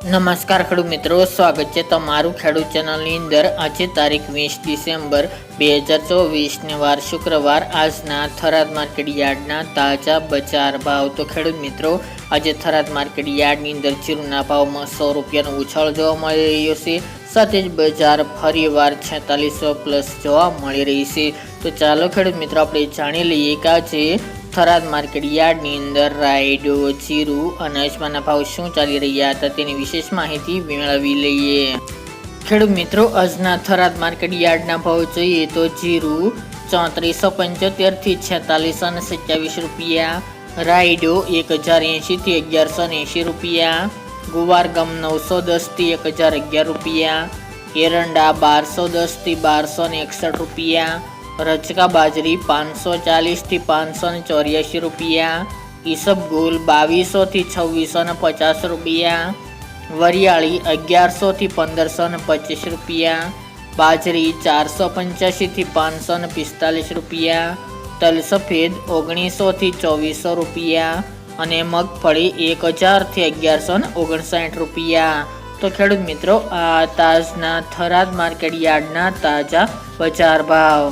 નમસ્કાર ખેડૂત મિત્રો, સ્વાગત છે તમારું ખેડૂત ચેનલની અંદર। આજે તારીખ 20 ડિસેમ્બર 2024 વાર શુક્રવાર। આજના થરાદ માર્કેટ યાર્ડના તાજા બજાર ભાવ। તો ખેડૂત મિત્રો, આજે થરાદ માર્કેટ યાર્ડની અંદર જીરુના ભાવમાં 100 રૂપિયાનો ઉછાળ જોવા મળી રહ્યો છે। સાથે જ બજાર ફરીવાર 4600 પ્લસ જોવા મળી રહી છે। તો ચાલો ખેડૂત મિત્રો, આપણે જાણી લઈએ કે આજે થરાદ માર્કેટ યાર્ડની અંદર રાયડો, જીરું અને અજમાના ભાવ શું ચાલી રહ્યા હતા તેની વિશેષ માહિતી મેળવી લઈએ। ખેડૂત મિત્રો, આજના થરાદ માર્કેટ યાર્ડના ભાવ જોઈએ તો જીરું 3475 થી 4627 રૂપિયા, રાયડો 1080 થી 1180 રૂપિયા, ગુવાર ગમ 910 થી 1011 રૂપિયા, એરંડા 1210 થી 1261 રૂપિયા, રચકા બાજરી 540 થી 584 રૂપિયા, ઈસબગુલ 2200 થી 2650 રૂપિયા, વરિયાળી 1100 થી 1525 રૂપિયા, બાજરી 485 થી 545 રૂપિયા, તલ સફેદ 1900 થી 2400 રૂપિયા અને મગફળી 1000 થી 1159 રૂપિયા। તો ખેડૂત મિત્રો, આ તાજના થરાદ માર્કેટ યાર્ડના તાજા બજાર ભાવ।